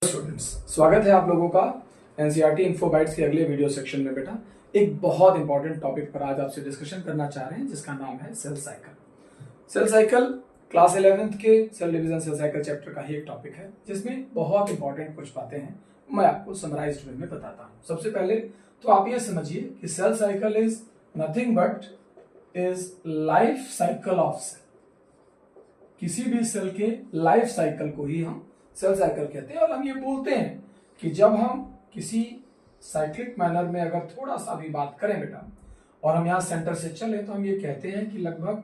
Students, स्वागत है आप लोगों का एनसीईआरटी इन्फो बाइट्स के अगले वीडियो सेक्शन में। बेटा, एक बहुत इंपॉर्टेंट टॉपिक पर आज आपसे डिस्कशन करना चाह रहे हैं जिसका नाम है cell cycle. Cell cycle class 11th के cell division cell cycle chapter का ही एक टॉपिक है जिसमें बहुत इंपॉर्टेंट कुछ बातें हैं, मैं आपको समराइज्ड वे में बताता हूँ। सबसे पहले तो आप ये समझिए कि cell cycle is nothing but is life cycle of cell. किसी भी सेल के लाइफ साइकिल को ही हम सेल साइकिल कहते हैं। और हम ये बोलते हैं कि जब हम किसी साइक्लिक मैनर में अगर थोड़ा सा भी बात करें बेटा, और हम यहाँ सेंटर से चले, तो हम ये कहते हैं कि लगभग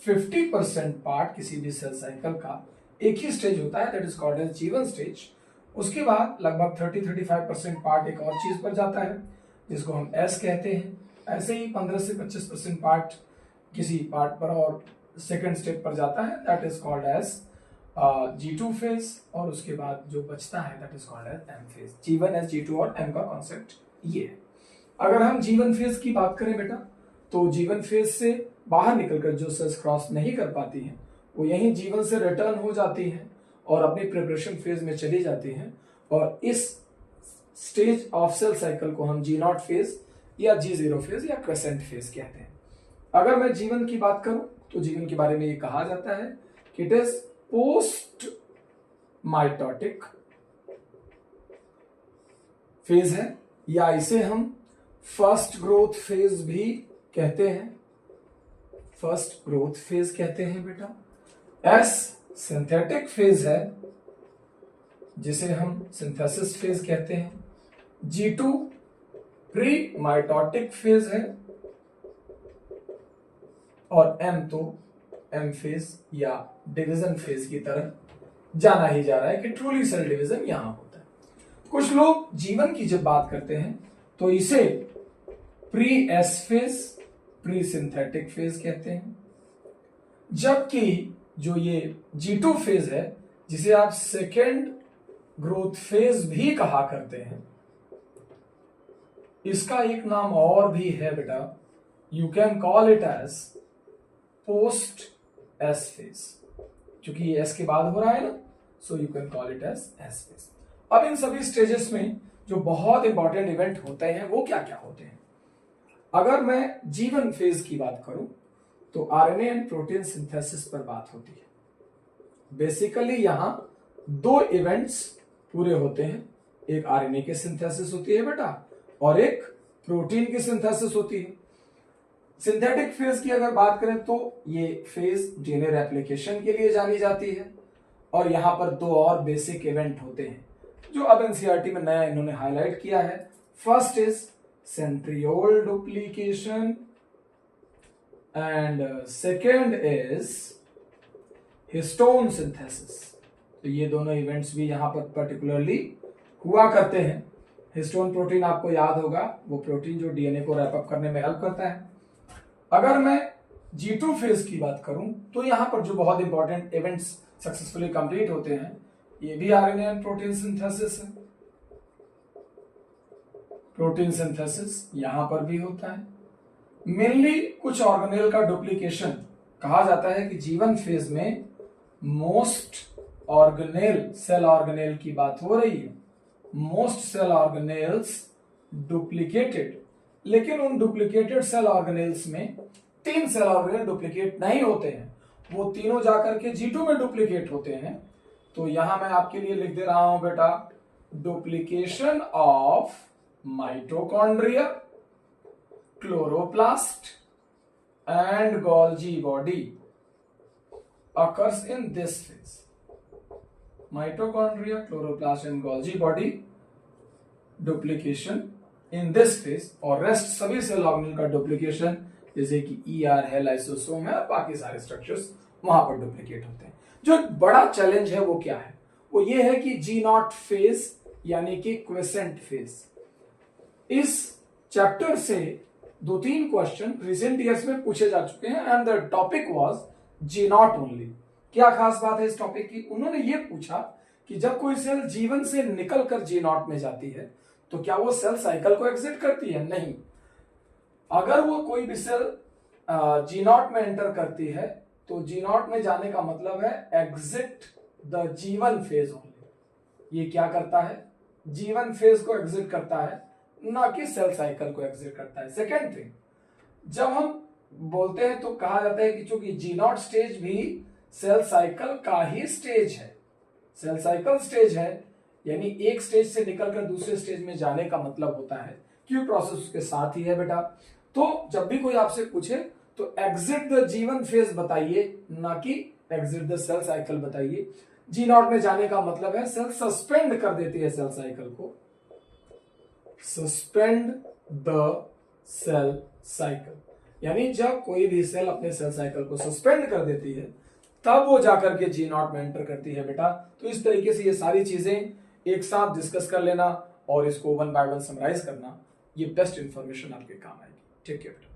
50% पार्ट किसी भी सेल साइकिल का एक ही स्टेज होता है, दैट इज कॉल्ड एज जीवन स्टेज। उसके बाद लगभग 30-35% पार्ट एक और चीज पर जाता है जिसको हम एस कहते हैं। ऐसे ही 15 से 25% पार्ट किसी पार्ट पर और सेकेंड स्टेप पर जाता है, that is called as G2 phase. और उसके बाद जो बचता है that is called as M phase. G1 S G2 और M का कॉन्सेप्ट ये है। अगर हम G1 फेज की बात करें बेटा, तो G1 फेज से बाहर निकलकर जो सेल्स क्रॉस नहीं कर पाती हैं वो यहीं G1 से रिटर्न हो जाती हैं और अपनी प्रिपरेशन फेज में चली जाती हैं। और इस स्टेज ऑफ सेल साइकिल को हम G0 फेज या G0 फेज या क्रेसेंट फेज कहते हैं। अगर मैं G1 की बात करूं तो G1 के बारे में ये कहा जाता है कि it is post mitotic phase है, या इसे हम फर्स्ट ग्रोथ फेज भी कहते हैं। फर्स्ट ग्रोथ फेज कहते हैं बेटा। एस सिंथेटिक फेज है जिसे हम सिंथेसिस फेज कहते हैं। G2 प्री माइटोटिक फेज है और M तो M फेज या डिवीजन फेज की तरह जाना ही जा रहा है कि ट्रूली सेल डिवीजन यहां होता है। कुछ लोग जीवन की जब बात करते हैं तो इसे pre S phase, pre synthetic phase कहते हैं। जबकि जो ये G2 फेज है जिसे आप सेकेंड ग्रोथ फेज भी कहा करते हैं, इसका एक नाम और भी है बेटा, you can call it as post S phase. क्योंकि ये एस के बाद हो रहा है ना, so you can call it as S phase. अब इन सभी स्टेजेस में जो बहुत इंपॉर्टेंट इवेंट होते हैं वो क्या क्या होते हैं। अगर मैं G1 फेज की बात करूं तो आरएनए एंड प्रोटीन सिंथेसिस पर बात होती है। बेसिकली यहां दो इवेंट्स पूरे होते हैं, एक आरएनए की सिंथेसिस होती है बेटा और एक प्रोटीन की सिंथेसिस होती है। सिंथेटिक फेज की अगर बात करें तो ये फेज डीएनए रेप्लिकेशन के लिए जानी जाती है। और यहां पर दो और बेसिक इवेंट होते हैं जो अब एनसीईआरटी में नया इन्होंने हाईलाइट किया है। First is centriole duplication and second is histone synthesis. तो ये दोनों इवेंट्स भी यहां पर पर्टिकुलरली हुआ करते हैं। हिस्टोन प्रोटीन आपको याद होगा, वो प्रोटीन जो डीएनए को रैप अप करने में हेल्प करता है। अगर मैं G2 फेज की बात करूं तो यहां पर जो बहुत इंपॉर्टेंट इवेंट्स सक्सेसफुली कंप्लीट होते हैं, ये भी आरएनए एंड प्रोटीन सिंथेसिस है। प्रोटीन सिंथेसिस यहां पर भी होता है। मेनली कुछ ऑर्गेनेल का डुप्लीकेशन, कहा जाता है कि G1 फेज में मोस्ट ऑर्गेनेल, सेल ऑर्गेनेल की बात हो रही है, मोस्ट सेल ऑर्गेनेल्स डुप्लीकेटेड। लेकिन उन डुप्लीकेटेड सेल ऑर्गेनेल्स में 3 सेल ऑर्गेनेल डुप्लीकेट नहीं होते हैं, वो तीनों जाकर के G2 में डुप्लीकेट होते हैं। तो यहां मैं आपके लिए लिख दे रहा हूं बेटा, duplication of mitochondria, chloroplast and Golgi body occurs in this phase. Mitochondria, chloroplast and Golgi body duplication in this phase, और रेस्ट सभी सेल ऑर्गेनेल का डुप्लीकेशन जैसे कि ER है, लाइसोसोम है और बाकी सारे स्ट्रक्चर्स वहां पर डुप्लीकेट होते हैं। जो बड़ा चैलेंज है वो क्या है, वो ये है कि G0 फेज यानी कि क्वेसेंट फेज। इस चैप्टर से 2-3 क्वेश्चन रिसेंट ईयर्स में पूछे जा चुके हैं and the topic was G0 only. क्या खास बात है इस टॉपिक की, उन्होंने ये पूछा कि जब कोई सेल G1 से निकलकर G0 में जाती है तो क्या वो सेल साइकिल को एग्जिट करती है? नहीं। अगर वो कोई भी सेल G0 में एंटर करती है तो G0 में जाने का मतलब है exit the G1 phase only. ये क्या करता है, G1 फेज को एग्जिट करता है, ना कि सेल साइकिल को एग्जिट करता है। सेकेंड थिंग, जब हम बोलते हैं तो कहा जाता है कि चूंकि G0 स्टेज भी सेल साइकिल का ही स्टेज है, सेल साइकिल स्टेज है, यानी एक स्टेज से निकलकर दूसरे स्टेज में जाने का मतलब होता है क्यू प्रोसेस उसके साथ ही है बेटा। तो जब भी कोई आपसे पूछे तो एग्जिट द G1 फेज बताइए, ना कि एग्जिट द सेल साइकिल बताइए। G0 में जाने का मतलब है सेल सस्पेंड कर देती है सेल साइकिल को, सस्पेंड द सेल साइकिल, यानी जब कोई भी सेल अपने सेल साइकिल को सस्पेंड कर देती है तब वो जाकर के G0 में एंटर करती है बेटा। तो इस तरीके से ये सारी चीजें एक साथ डिस्कस कर लेना और इसको वन बाय वन समराइज करना, ये बेस्ट इंफॉर्मेशन आपके काम आएगी। ठीक है बेटा।